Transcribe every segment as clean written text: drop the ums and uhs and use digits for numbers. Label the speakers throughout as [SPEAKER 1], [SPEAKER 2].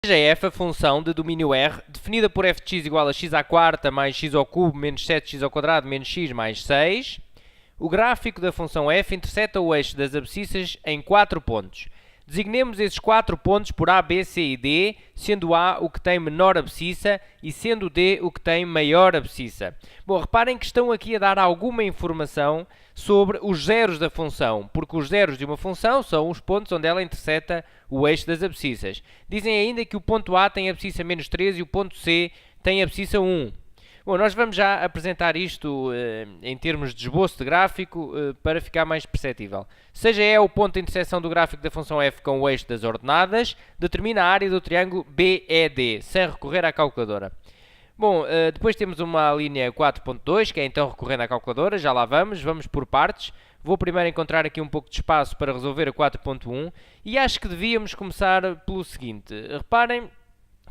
[SPEAKER 1] Seja f a função de domínio R, definida por f de x igual a x à quarta mais x ao cubo menos 7x ao quadrado menos x mais 6. O gráfico da função f interseta o eixo das abscissas em 4 pontos. Designemos esses 4 pontos por A, B, C e D, sendo A o que tem menor abscissa e sendo D o que tem maior abscissa. Bom, reparem que estão aqui a dar alguma informação sobre os zeros da função, porque os zeros de uma função são os pontos onde ela interseta o eixo das abscissas. Dizem ainda que o ponto A tem abscissa menos 3 e o ponto C tem abscissa 1. Bom, nós vamos já apresentar isto em termos de esboço de gráfico para ficar mais perceptível. Seja E o ponto de interseção do gráfico da função f com o eixo das ordenadas, determina a área do triângulo BED, sem recorrer à calculadora. Bom, depois temos uma linha 4.2, que é então recorrendo à calculadora, já lá vamos por partes. Vou primeiro encontrar aqui um pouco de espaço para resolver a 4.1 e acho que devíamos começar pelo seguinte. Reparem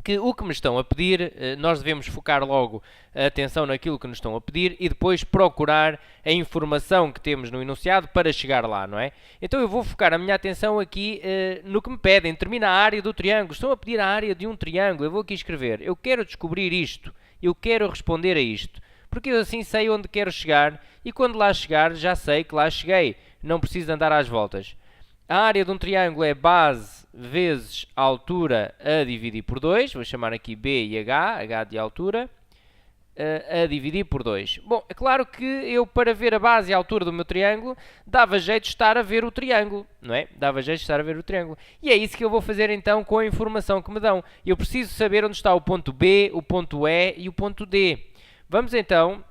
[SPEAKER 1] que o que me estão a pedir, nós devemos focar logo a atenção naquilo que nos estão a pedir e depois procurar a informação que temos no enunciado para chegar lá, não é? Então eu vou focar a minha atenção aqui no que me pedem. Determina a área do triângulo. Estão a pedir a área de um triângulo. Eu vou aqui escrever. Eu quero descobrir isto. Eu quero responder a isto. Porque eu assim sei onde quero chegar e quando lá chegar já sei que lá cheguei. Não preciso andar às voltas. A área de um triângulo é base vezes a altura a dividir por 2. Vou chamar aqui B e H de altura, a dividir por 2. Bom, é claro que eu, para ver a base e a altura do meu triângulo, dava jeito de estar a ver o triângulo, não é? Dava jeito de estar a ver o triângulo. E é isso que eu vou fazer então com a informação que me dão. Eu preciso saber onde está o ponto B, o ponto E e o ponto D. Vamos então...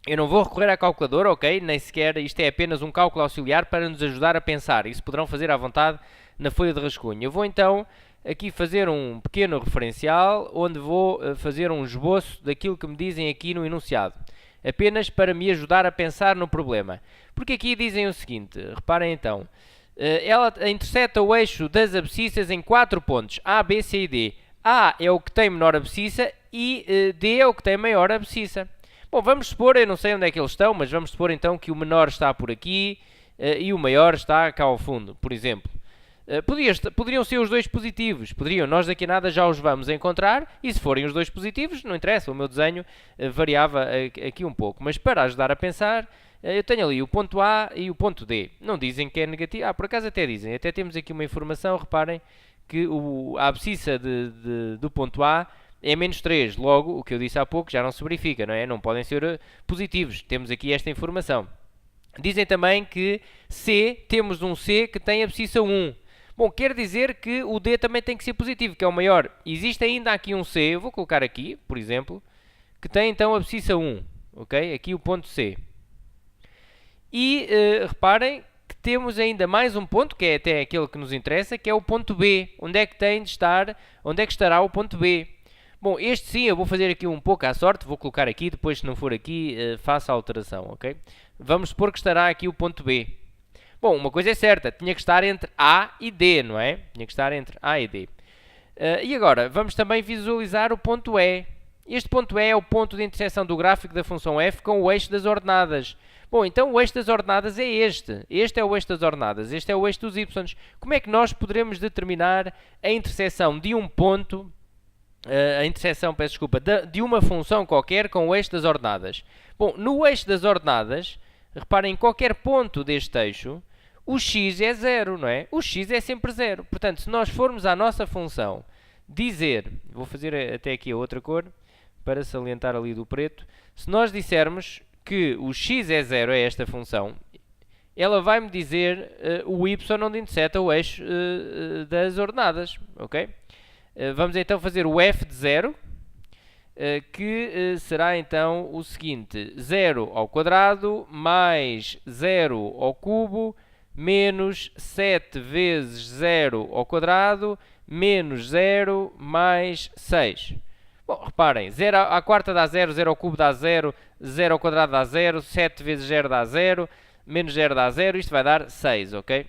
[SPEAKER 1] Eu não vou recorrer à calculadora, ok? Nem sequer, isto é apenas um cálculo auxiliar para nos ajudar a pensar. Isso poderão fazer à vontade na folha de rascunho. Eu vou então aqui fazer um pequeno referencial, onde vou fazer um esboço daquilo que me dizem aqui no enunciado. Apenas para me ajudar a pensar no problema. Porque aqui dizem o seguinte, reparem então. Ela interseta o eixo das abscissas em 4 pontos, A, B, C e D. A é o que tem menor abscissa e D é o que tem maior abscissa. Bom, vamos supor, eu não sei onde é que eles estão, mas vamos supor então que o menor está por aqui e o maior está cá ao fundo, por exemplo. Poderiam ser os dois positivos, poderiam, nós daqui a nada já os vamos encontrar, e se forem os dois positivos, não interessa, o meu desenho variava aqui um pouco. Mas para ajudar a pensar, eu tenho ali o ponto A e o ponto D. Não dizem que é negativo, por acaso até dizem, até temos aqui uma informação, reparem que a abscissa do ponto A é menos 3, logo, o que eu disse há pouco já não se verifica, não é? Não podem ser positivos, temos aqui esta informação. Dizem também que C, temos um C que tem abscissa 1. Bom, quer dizer que o D também tem que ser positivo, que é o maior. Existe ainda aqui um C, eu vou colocar aqui, por exemplo, que tem então abscissa 1, ok? Aqui o ponto C. E reparem que temos ainda mais um ponto, que é até aquele que nos interessa, que é o ponto B. Onde é que tem de estar, onde é que estará o ponto B? Bom, este sim eu vou fazer aqui um pouco à sorte, vou colocar aqui, depois se não for aqui, faça a alteração, ok? Vamos supor que estará aqui o ponto B. Bom, uma coisa é certa, tinha que estar entre A e D, não é? Tinha que estar entre A e D. E agora, vamos também visualizar o ponto E. Este ponto E é o ponto de interseção do gráfico da função f com o eixo das ordenadas. Bom, então o eixo das ordenadas é este. Este é o eixo das ordenadas, este é o eixo dos y. Como é que nós poderemos determinar a interseção de um ponto... a interseção, peço desculpa, de uma função qualquer com o eixo das ordenadas? Bom, no eixo das ordenadas, reparem, em qualquer ponto deste eixo, o x é zero, não é? O x é sempre zero. Portanto, se nós formos à nossa função dizer, vou fazer até aqui a outra cor, para salientar ali do preto, se nós dissermos que o x é zero, é esta função, ela vai-me dizer o y onde interseta o eixo das ordenadas, ok? Vamos então fazer o f de 0, que será então o seguinte, 0 ao quadrado mais 0 ao cubo menos 7 vezes 0 ao quadrado menos 0 mais 6. Bom, reparem, 0 à quarta dá 0, 0 ao cubo dá 0, 0 ao quadrado dá 0, 7 vezes 0 dá 0, menos 0 dá 0, isto vai dar 6, ok?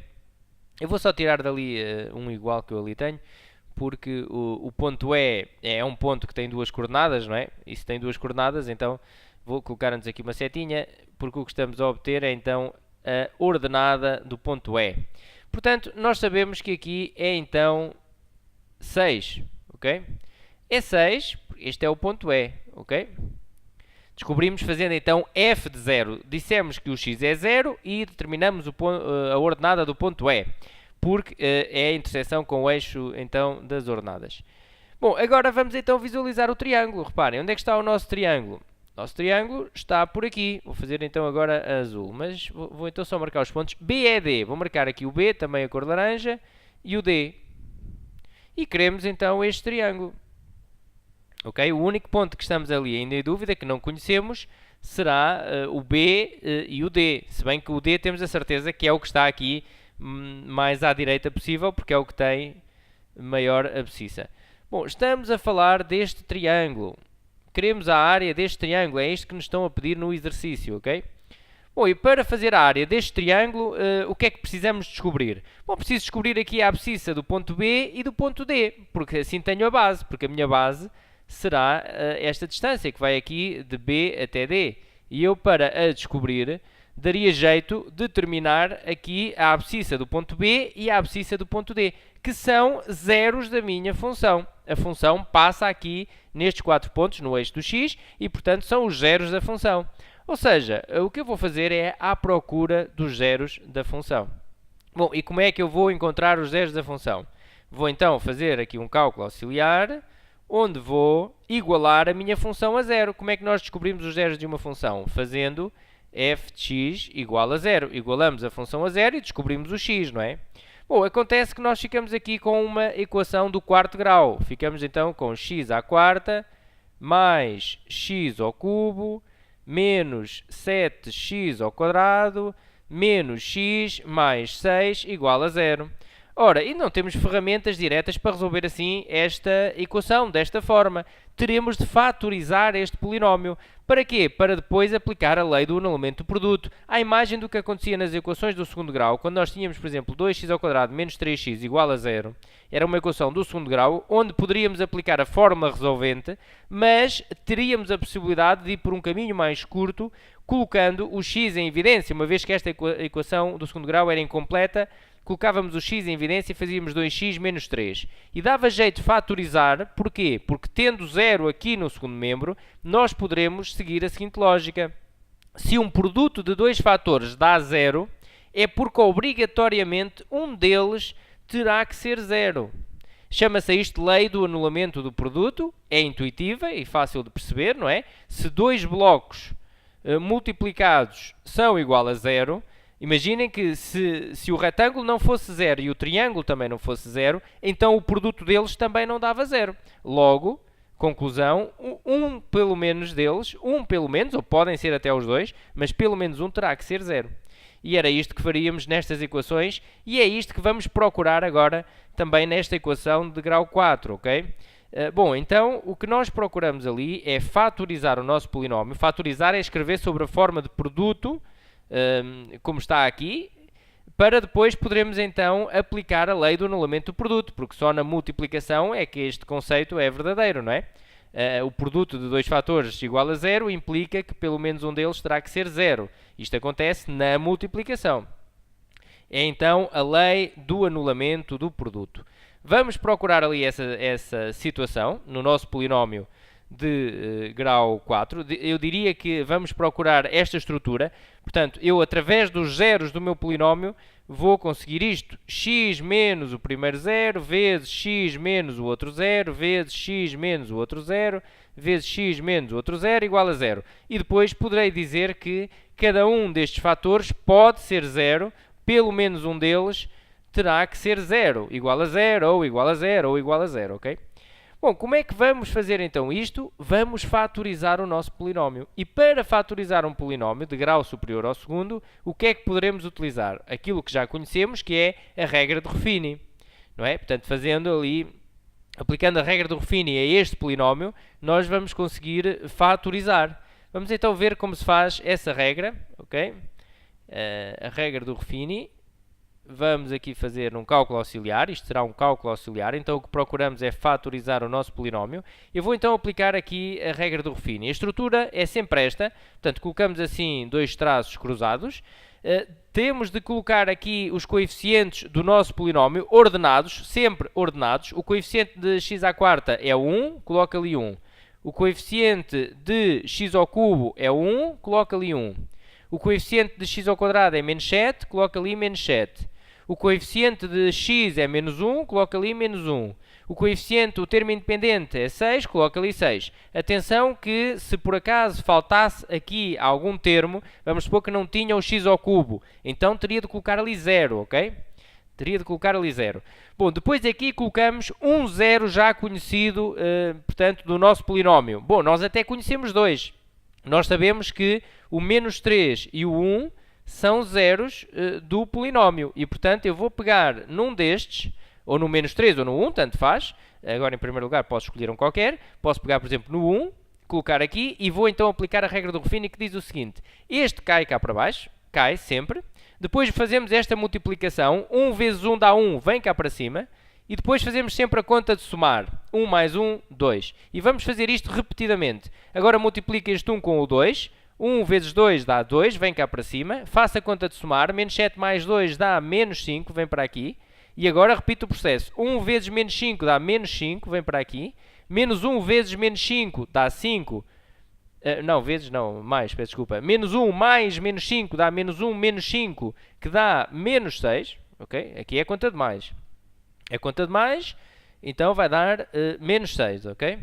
[SPEAKER 1] Eu vou só tirar dali um igual que eu ali tenho, porque o ponto E é um ponto que tem duas coordenadas, não é? E se tem duas coordenadas, então vou colocar-nos aqui uma setinha, porque o que estamos a obter é então a ordenada do ponto E. Portanto, nós sabemos que aqui é então 6, ok? É 6, este é o ponto E, ok? Descobrimos fazendo então f de 0. Dissemos que o x é 0 e determinamos a ordenada do ponto E, porque é a interseção com o eixo então das ordenadas. Bom, agora vamos então visualizar o triângulo. Reparem, onde é que está o nosso triângulo? O nosso triângulo está por aqui. Vou fazer então agora azul, mas vou então só marcar os pontos. B é D. Vou marcar aqui o B, também a cor laranja, e o D. E queremos então este triângulo. Ok? O único ponto que estamos ali ainda em dúvida, que não conhecemos, será o B e o D. Se bem que o D temos a certeza que é o que está aqui mais à direita possível, porque é o que tem maior abscissa. Bom, estamos a falar deste triângulo. Queremos a área deste triângulo. É isto que nos estão a pedir no exercício, ok? Bom, e para fazer a área deste triângulo, o que é que precisamos descobrir? Bom, preciso descobrir aqui a abscissa do ponto B e do ponto D, porque assim tenho a base, porque a minha base será esta distância, que vai aqui de B até D. E eu, para a descobrir, daria jeito de determinar aqui a abscissa do ponto B e a abscissa do ponto D, que são zeros da minha função. A função passa aqui nestes 4 pontos, no eixo do x, e, portanto, são os zeros da função. Ou seja, o que eu vou fazer é à procura dos zeros da função. Bom, e como é que eu vou encontrar os zeros da função? Vou, então, fazer aqui um cálculo auxiliar, onde vou igualar a minha função a zero. Como é que nós descobrimos os zeros de uma função? Fazendo f de x igual a zero. Igualamos a função a zero e descobrimos o x, não é? Bom, acontece que nós ficamos aqui com uma equação do quarto grau. Ficamos então com x à quarta mais x ao cubo menos 7x ao quadrado menos x mais 6 igual a zero. Ora, e não temos ferramentas diretas para resolver assim esta equação, desta forma. Teremos de fatorizar este polinómio. Para quê? Para depois aplicar a lei do anulamento do produto. À imagem do que acontecia nas equações do segundo grau, quando nós tínhamos, por exemplo, 2x ao quadrado menos 3x igual a zero, era uma equação do segundo grau, onde poderíamos aplicar a fórmula resolvente, mas teríamos a possibilidade de ir por um caminho mais curto, colocando o x em evidência, uma vez que esta equação do segundo grau era incompleta. Colocávamos o x em evidência e fazíamos 2x menos 3. E dava jeito de fatorizar, porquê? Porque tendo 0 aqui no segundo membro, nós poderemos seguir a seguinte lógica. Se um produto de dois fatores dá 0, é porque obrigatoriamente um deles terá que ser 0. Chama-se isto lei do anulamento do produto, é intuitiva e fácil de perceber, não é? Se dois blocos multiplicados são igual a 0, imaginem que se o retângulo não fosse 0 e o triângulo também não fosse 0, então o produto deles também não dava 0. Logo, conclusão, pelo menos deles, ou podem ser até os dois, mas pelo menos um terá que ser 0. E era isto que faríamos nestas equações, e é isto que vamos procurar agora também nesta equação de grau 4, ok? Bom, então, o que nós procuramos ali é fatorizar o nosso polinómio. Fatorizar é escrever sobre a forma de produto, como está aqui, para depois poderemos então aplicar a lei do anulamento do produto, porque só na multiplicação é que este conceito é verdadeiro, não é? O produto de dois fatores igual a 0 implica que pelo menos um deles terá que ser 0. Isto acontece na multiplicação. É então a lei do anulamento do produto. Vamos procurar ali essa situação no nosso polinómio de grau 4. Eu diria que vamos procurar esta estrutura. Portanto, eu através dos zeros do meu polinómio vou conseguir isto. X menos o primeiro zero, vezes x menos o outro zero, vezes x menos o outro zero, vezes x menos o outro zero, igual a zero. E depois poderei dizer que cada um destes fatores pode ser zero, pelo menos um deles terá que ser zero, igual a zero, ou igual a zero, ou igual a zero, ok? Bom, como é que vamos fazer então isto? Vamos fatorizar o nosso polinómio. E para fatorizar um polinómio de grau superior ao segundo, o que é que poderemos utilizar? Aquilo que já conhecemos, que é a regra de Ruffini, não é? Portanto, aplicando a regra de Ruffini a este polinómio, nós vamos conseguir fatorizar. Vamos então ver como se faz essa regra, ok? A regra do Ruffini. Vamos aqui fazer um cálculo auxiliar, isto será um cálculo auxiliar, então o que procuramos é fatorizar o nosso polinómio. Eu vou então aplicar aqui a regra do Ruffini. A estrutura é sempre esta, portanto colocamos assim dois traços cruzados. Temos de colocar aqui os coeficientes do nosso polinómio ordenados, sempre ordenados. O coeficiente de x à quarta é 1, coloca ali 1. O coeficiente de x ao cubo é 1, coloca ali 1. O coeficiente de x ao quadrado é menos 7, coloca ali menos 7. O coeficiente de x é menos 1, coloca ali menos 1. O coeficiente, o termo independente é 6, coloca ali 6. Atenção que se por acaso faltasse aqui algum termo, vamos supor que não tinha o x ao cubo, então teria de colocar ali 0, ok? Teria de colocar ali 0. Bom, depois aqui colocamos um 0 já conhecido, portanto, do nosso polinómio. Bom, nós até conhecemos 2. Nós sabemos que o menos 3 e o 1 são zeros do polinómio. E, portanto, eu vou pegar num destes, ou no menos 3 ou no 1, tanto faz. Agora, em primeiro lugar, posso escolher um qualquer. Posso pegar, por exemplo, no 1, colocar aqui e vou então aplicar a regra do Ruffini que diz o seguinte. Este cai cá para baixo, cai sempre. Depois fazemos esta multiplicação. 1 vezes 1 dá 1, vem cá para cima. E depois fazemos sempre a conta de somar. 1 mais 1, 2. E vamos fazer isto repetidamente. Agora multiplica este 1 com o 2. 1 vezes 2 dá 2, vem cá para cima. Faça a conta de somar. Menos 7 mais 2 dá menos 5, vem para aqui. E agora repito o processo. 1 vezes menos 5 dá menos 5, vem para aqui. Menos 1 vezes menos 5 dá 5. Mais, peço desculpa. Menos 1 mais menos 5 dá menos 1 menos 5, que dá menos 6. Ok? Aqui é a conta de mais. É conta de mais, então vai dar menos 6, ok?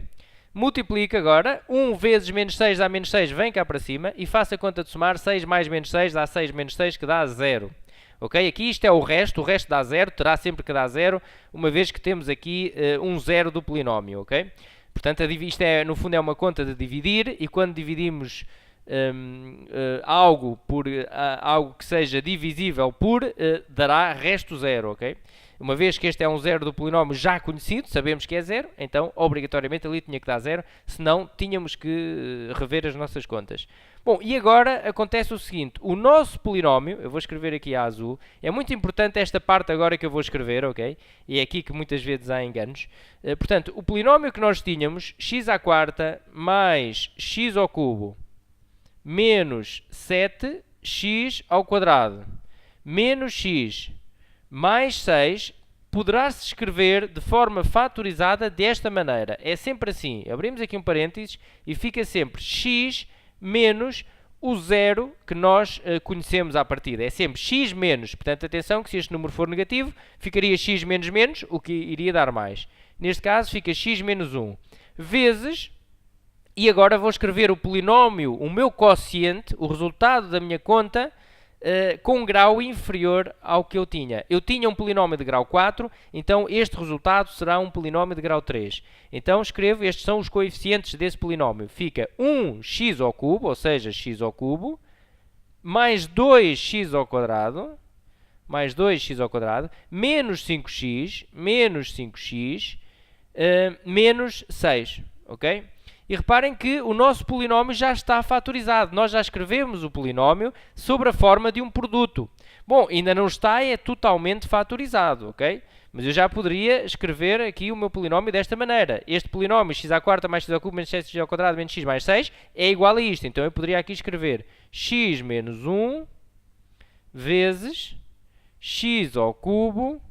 [SPEAKER 1] Multiplica agora. 1 vezes menos 6 dá menos 6, vem cá para cima. E faça a conta de somar. 6 mais menos 6 dá 6 menos 6, que dá 0. Ok? Aqui isto é o resto dá 0, terá sempre que dar 0, uma vez que temos aqui um 0 do polinómio, ok? Portanto, isto no fundo é uma conta de dividir, e quando dividimos algo por algo que seja divisível por, dará resto 0, ok? Uma vez que este é um 0 do polinómio já conhecido, sabemos que é 0, então obrigatoriamente ali tinha que dar 0, senão tínhamos que rever as nossas contas. Bom, e agora acontece o seguinte, o nosso polinómio, eu vou escrever aqui a azul, é muito importante esta parte agora que eu vou escrever, ok? E é aqui que muitas vezes há enganos. Portanto, o polinómio que nós tínhamos, x à quarta mais x ao cubo, menos 7x ao quadrado, menos x mais 6, poderá-se escrever de forma fatorizada desta maneira. É sempre assim. Abrimos aqui um parênteses e fica sempre x menos o 0 que nós conhecemos à partida. É sempre x menos. Portanto, atenção que se este número for negativo, ficaria x menos menos, o que iria dar mais. Neste caso, fica x menos 1 vezes... E agora vou escrever o polinómio, o meu quociente, o resultado da minha conta, com um grau inferior ao que eu tinha. Eu tinha um polinómio de grau 4, então este resultado será um polinómio de grau 3. Então escrevo, estes são os coeficientes desse polinómio. Fica 1x ao cubo, ou seja, x ao cubo, mais 2x ao quadrado, menos 5x, menos 6, ok? E reparem que o nosso polinómio já está fatorizado. Nós já escrevemos o polinómio sobre a forma de um produto. Bom, ainda não está, é totalmente fatorizado, ok? Mas eu já poderia escrever aqui o meu polinómio desta maneira. Este polinómio, x à quarta mais x ao cubo menos 7x ao quadrado menos x mais 6, é igual a isto. Então eu poderia aqui escrever x menos 1 vezes x ao cubo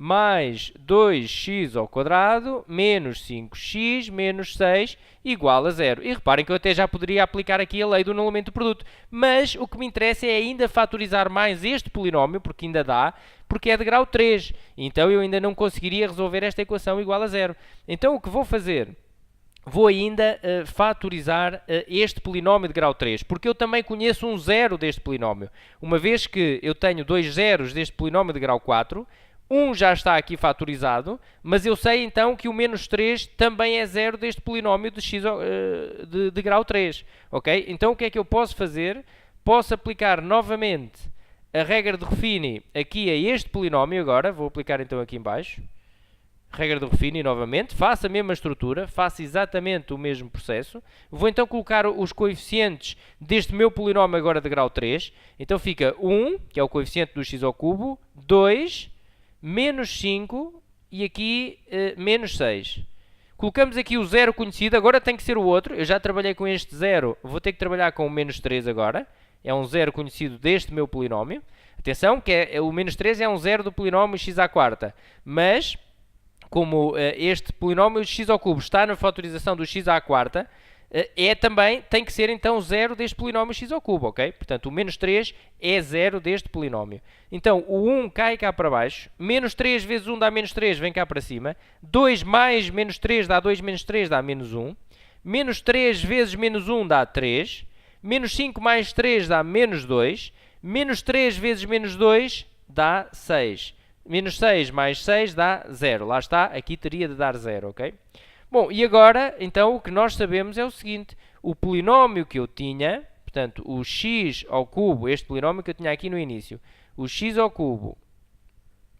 [SPEAKER 1] mais 2x ao quadrado menos 5x menos 6 igual a 0. E reparem que eu até já poderia aplicar aqui a lei do anulamento do produto. Mas o que me interessa é ainda fatorizar mais este polinómio, porque ainda dá, porque é de grau 3. Então eu ainda não conseguiria resolver esta equação igual a 0. Então o que vou fazer? Vou ainda fatorizar este polinómio de grau 3, porque eu também conheço um 0 deste polinómio. Uma vez que eu tenho dois zeros deste polinómio de grau 4, um já está aqui fatorizado, mas eu sei então que o menos 3 também é 0 deste polinómio de, x, de grau 3. Ok? Então o que é que eu posso fazer? Posso aplicar novamente a regra de Ruffini aqui a este polinómio agora. Vou aplicar então aqui em baixo. Regra de Ruffini novamente. Faço a mesma estrutura, faço exatamente o mesmo processo. Vou então colocar os coeficientes deste meu polinómio agora de grau 3. Então fica 1, que é o coeficiente do x ao cubo, 2... menos 5 e aqui menos 6. Colocamos aqui o 0 conhecido, agora tem que ser o outro. Eu já trabalhei com este 0, vou ter que trabalhar com o menos 3 agora. é um zero conhecido deste meu polinómio. Atenção que o menos 3 é um zero do polinómio x à quarta, mas como este polinómio x ao cubo está na fatorização do x à quarta, tem que ser então zero deste polinómio x ao cubo, ok? Portanto, o menos 3 é zero deste polinómio. Então, o 1 cai cá para baixo, menos 3 vezes 1 dá menos 3, vem cá para cima, 2 mais menos 3 dá 2 menos 3 dá menos 1, menos 3 vezes menos 1 dá 3, menos 5 mais 3 dá menos 2, menos 3 vezes menos 2 dá 6. Menos 6 mais 6 dá 0. Lá está, aqui teria de dar 0, ok? Bom, e agora, então, o que nós sabemos é o seguinte. O polinómio que eu tinha, portanto, o x ao cubo, este polinómio que eu tinha aqui no início, o x ao cubo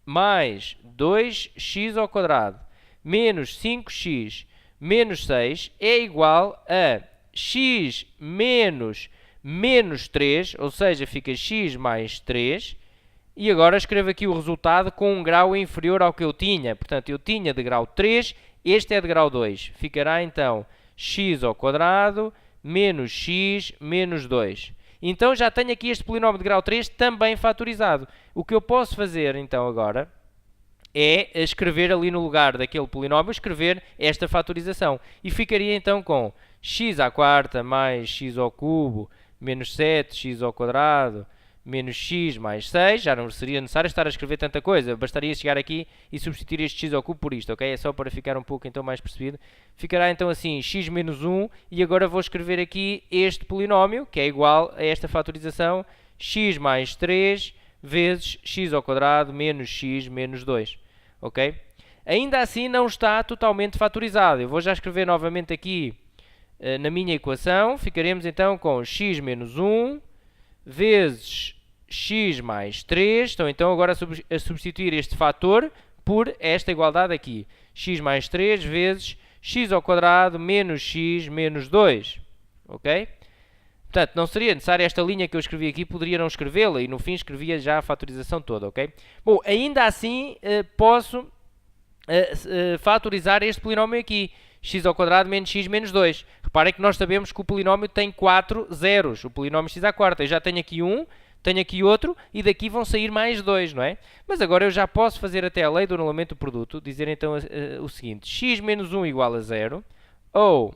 [SPEAKER 1] mais 2x ao quadrado menos 5x menos 6 é igual a x menos menos 3, ou seja, fica x mais 3, e agora escrevo aqui o resultado com um grau inferior ao que eu tinha. Portanto, eu tinha de grau 3, este é de grau 2. Ficará então x ao quadrado menos x menos 2. Então já tenho aqui este polinómio de grau 3 também fatorizado. O que eu posso fazer então agora é escrever ali no lugar daquele polinómio, escrever esta fatorização. E ficaria então com x à quarta mais x ao cubo menos 7x ao quadrado menos x mais 6. Já não seria necessário estar a escrever tanta coisa. Bastaria chegar aqui e substituir este x ao cubo por isto, ok? É só para ficar um pouco então mais percebido. Ficará então assim x menos 1 e agora vou escrever aqui este polinómio, que é igual a esta fatorização, x mais 3 vezes x ao quadrado menos x menos 2, ok? Ainda assim não está totalmente fatorizado. Eu vou já escrever novamente aqui na minha equação. Ficaremos então com x menos 1 vezes x mais 3. Estou então agora a substituir este fator por esta igualdade aqui. X mais 3 vezes x ao quadrado menos x menos 2. Ok? Portanto, não seria necessário esta linha que eu escrevi aqui, poderia não escrevê-la e no fim escrevia já a fatorização toda, ok? Bom, ainda assim posso fatorizar este polinómio aqui, x ao quadrado menos x menos 2. Reparem que nós sabemos que o polinómio tem 4 zeros, o polinómio x à quarta. Eu já tenho aqui um, tenho aqui outro e daqui vão sair mais 2, não é? Mas agora eu já posso fazer até a lei do anulamento do produto, dizer então o seguinte, x menos 1 igual a 0, ou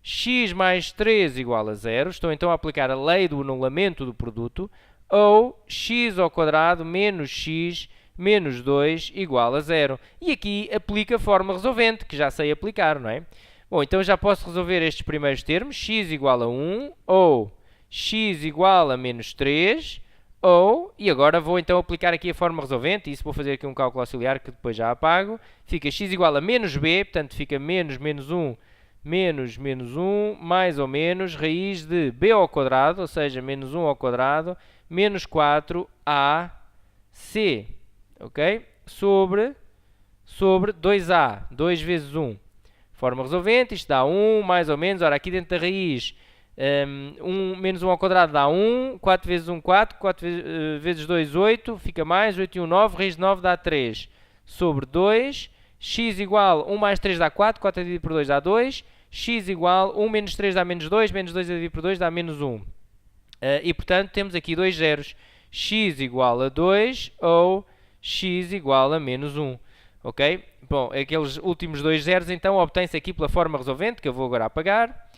[SPEAKER 1] x mais 3 igual a 0, estou então a aplicar a lei do anulamento do produto, ou x ao quadrado menos x menos 2 igual a 0. E aqui aplica a forma resolvente, que já sei aplicar, não é? Bom, então já posso resolver estes primeiros termos, x igual a 1, ou x igual a menos 3, ou, e agora vou então aplicar aqui a forma resolvente, e isso vou fazer aqui um cálculo auxiliar que depois já apago, fica x igual a menos b, portanto fica menos menos 1 menos menos 1, mais ou menos, raiz de b ao quadrado, ou seja, menos 1 ao quadrado, menos 4ac, ok? Sobre 2a, 2 vezes 1. Forma resolvente, isto dá 1, mais ou menos, ora, aqui dentro da raiz, menos 1 ao quadrado dá 1, 4 vezes 1, 4, 4 vezes 2, 8, fica mais, 8 e 1, 9, raiz de 9 dá 3, sobre 2, x igual 1 mais 3 dá 4, 4 dividido por 2 dá 2, x igual 1 menos 3 dá menos 2 dividido por 2 dá menos 1. E, portanto, temos aqui dois zeros, x igual a 2 ou x igual a menos 1. Ok? Bom, aqueles últimos dois zeros, então, obtém-se aqui pela forma resolvente, que eu vou agora apagar.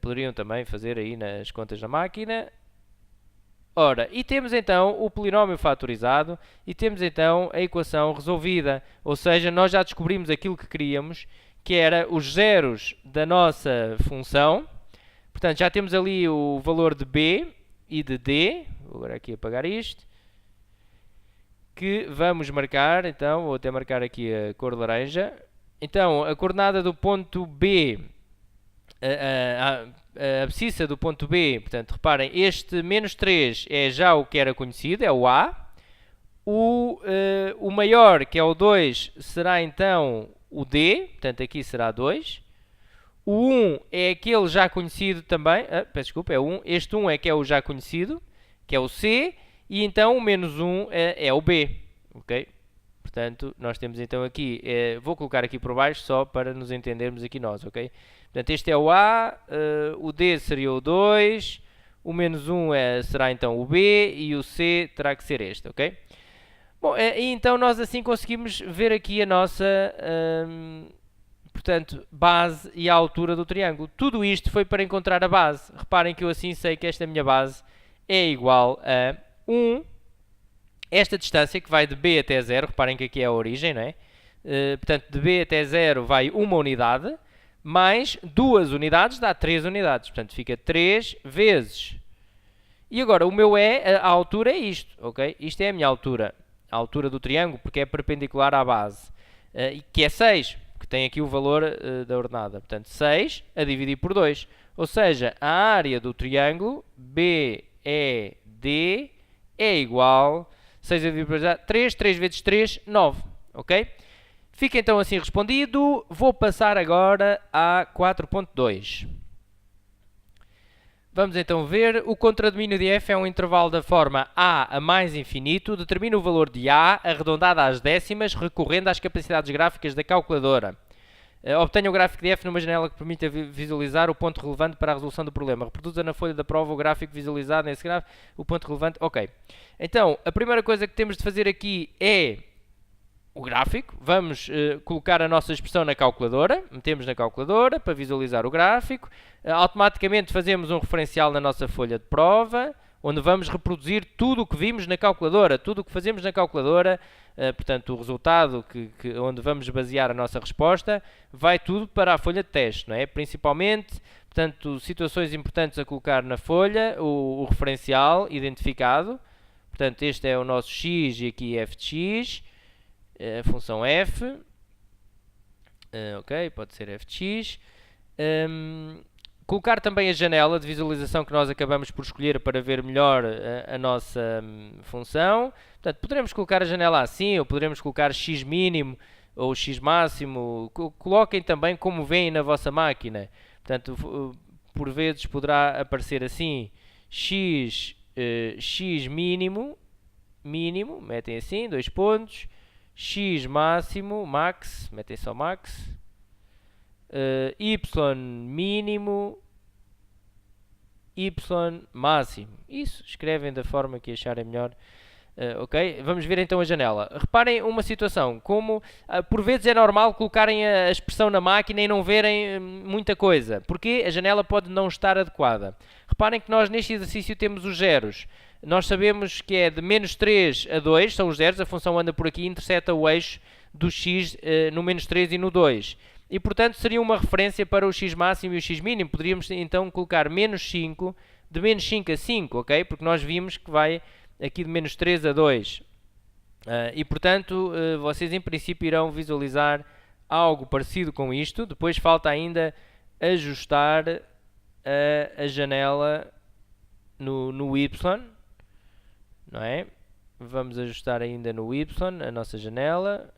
[SPEAKER 1] Poderiam também fazer aí nas contas da máquina. Ora, e temos então o polinómio fatorizado e temos então a equação resolvida. Ou seja, nós já descobrimos aquilo que queríamos, que era os zeros da nossa função. Portanto, já temos ali o valor de b e de d. Vou agora aqui apagar isto. Que vamos marcar, então, vou até marcar aqui a cor laranja. Então, a coordenada do ponto B, a abscissa do ponto B, portanto, reparem, este menos 3 é já o que era conhecido, é o A. O maior, que é o 2, será então o D, portanto, aqui será 2. O 1 é aquele já conhecido também, peço desculpa, é o 1. Este 1 é que é o já conhecido, que é o C. E então o menos 1 é o B, ok? Portanto, nós temos então aqui, vou colocar aqui por baixo só para nos entendermos aqui nós, ok? Portanto, este é o A, o D seria o 2, o menos 1 será então o B e o C terá que ser este, ok? Bom, e então nós assim conseguimos ver aqui a nossa, portanto, base e a altura do triângulo. Tudo isto foi para encontrar a base. Reparem que eu assim sei que esta minha base é igual a 1, esta distância que vai de B até 0, reparem que aqui é a origem, não é? Portanto, de B até 0 vai uma unidade, mais 2 unidades dá 3 unidades. Portanto, fica 3 vezes. E agora, o meu a altura é isto, ok? Isto é a minha altura. A altura do triângulo, porque é perpendicular à base. Que é 6, que tem aqui o valor da ordenada. Portanto, 6 a dividir por 2. Ou seja, a área do triângulo BED é igual 6 a dividir por 2, 3, 3 vezes 3, 9. Ok? Fica então assim respondido. Vou passar agora a 4.2. Vamos então ver. O contradomínio de f é um intervalo da forma a mais infinito. Determina o valor de a arredondado às décimas, recorrendo às capacidades gráficas da calculadora. Obtenha o gráfico de f numa janela que permita visualizar o ponto relevante para a resolução do problema. Reproduza na folha da prova o gráfico visualizado nesse gráfico, o ponto relevante. Ok. Então, a primeira coisa que temos de fazer aqui é o gráfico. Vamos colocar a nossa expressão na calculadora. Metemos na calculadora para visualizar o gráfico. Automaticamente fazemos um referencial na nossa folha de prova, onde vamos reproduzir tudo o que vimos na calculadora, tudo o que fazemos na calculadora, portanto, o resultado onde vamos basear a nossa resposta, vai tudo para a folha de teste, não é? Principalmente, portanto, situações importantes a colocar na folha, o referencial identificado, portanto, este é o nosso x e aqui f de x, a função f, ok, pode ser f de x. Colocar também a janela de visualização que nós acabamos por escolher para ver melhor a nossa função. Portanto, poderemos colocar a janela assim, ou poderemos colocar x mínimo ou x máximo. Coloquem também como veem na vossa máquina. Portanto, por vezes poderá aparecer assim, x mínimo, metem assim, 2 pontos, x máximo, max, metem só max, y mínimo, y máximo. Isso, escrevem da forma que acharem melhor. Ok? Vamos ver então a janela. Reparem uma situação, como por vezes é normal colocarem a expressão na máquina e não verem muita coisa, porque a janela pode não estar adequada. Reparem que nós neste exercício temos os zeros. Nós sabemos que é de menos 3 a 2, são os zeros, a função anda por aqui e interseta o eixo do x no menos 3 e no 2. E, portanto, seria uma referência para o x máximo e o x mínimo. Poderíamos, então, colocar menos 5, de menos 5 a 5, ok? Porque nós vimos que vai aqui de menos 3 a 2. E, portanto, vocês, em princípio, irão visualizar algo parecido com isto. Depois falta ainda ajustar a janela no y, não é? Vamos ajustar ainda no y a nossa janela.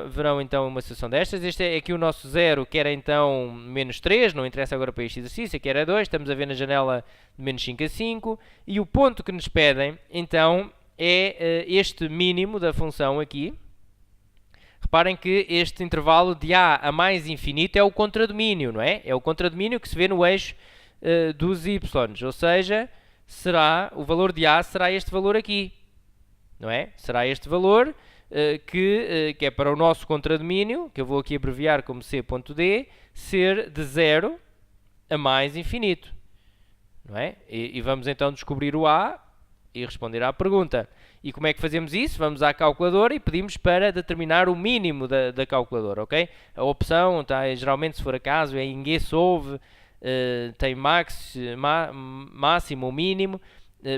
[SPEAKER 1] Verão então uma situação destas. Este é aqui o nosso 0, que era então menos 3, não interessa agora para este exercício, aqui era 2, estamos a ver na janela de menos 5 a 5, e o ponto que nos pedem então é este mínimo da função aqui. Reparem que este intervalo de a mais infinito é o contradomínio, não é? É o contradomínio que se vê no eixo dos y, ou seja, o valor de a será este valor aqui, não é? Será este valor que é para o nosso contradomínio, que eu vou aqui abreviar como c.d, ser de 0 a mais infinito, não é? E vamos então descobrir o a e responder à pergunta. E como é que fazemos isso? Vamos à calculadora e pedimos para determinar o mínimo da calculadora, ok? A opção, geralmente se for acaso, é em solve, tem máximo ou mínimo.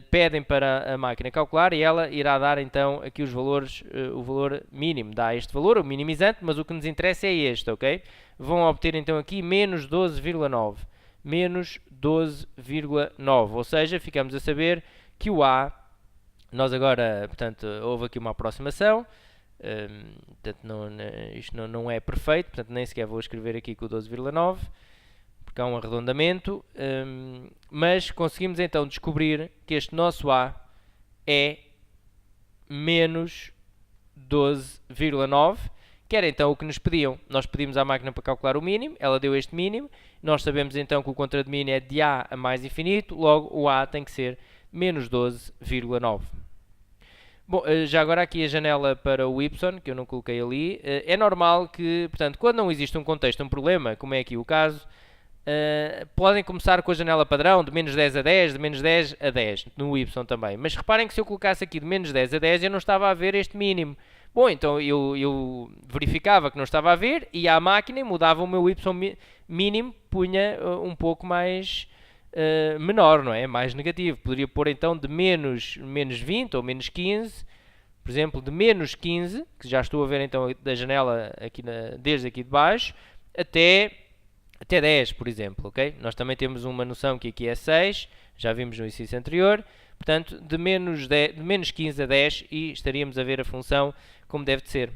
[SPEAKER 1] Pedem para a máquina calcular e ela irá dar então aqui os valores, o valor mínimo, dá este valor, o minimizante, mas o que nos interessa é este, ok? Vão obter então aqui menos 12,9, menos 12,9, ou seja, ficamos a saber que o a, nós agora, portanto, houve aqui uma aproximação, portanto, isto não é perfeito, portanto, nem sequer vou escrever aqui com o 12,9, porque há um arredondamento, mas conseguimos então descobrir que este nosso a é menos 12,9, que era então o que nos pediam. Nós pedimos à máquina para calcular o mínimo, ela deu este mínimo, nós sabemos então que o contradomínio é de A a mais infinito, logo o A tem que ser menos 12,9. Bom, já agora aqui a janela para o y, que eu não coloquei ali. É normal que, portanto, quando não existe um contexto, um problema, como é aqui o caso, podem começar com a janela padrão de menos 10 a 10, de menos 10 a 10, no y também. Mas reparem que se eu colocasse aqui de menos 10 a 10, eu não estava a ver este mínimo. Bom, então eu verificava que não estava a ver, ia à máquina e mudava o meu y mínimo, punha um pouco mais menor, não é? Mais negativo. Poderia pôr então de menos 20 ou menos 15, por exemplo, de menos 15, que já estou a ver então da janela aqui desde aqui de baixo, até 10, por exemplo, ok? Nós também temos uma noção que aqui é 6, já vimos no exercício anterior, portanto, de menos 15 a 10 e estaríamos a ver a função como deve de ser.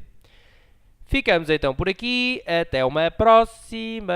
[SPEAKER 1] Ficamos então por aqui, até uma próxima!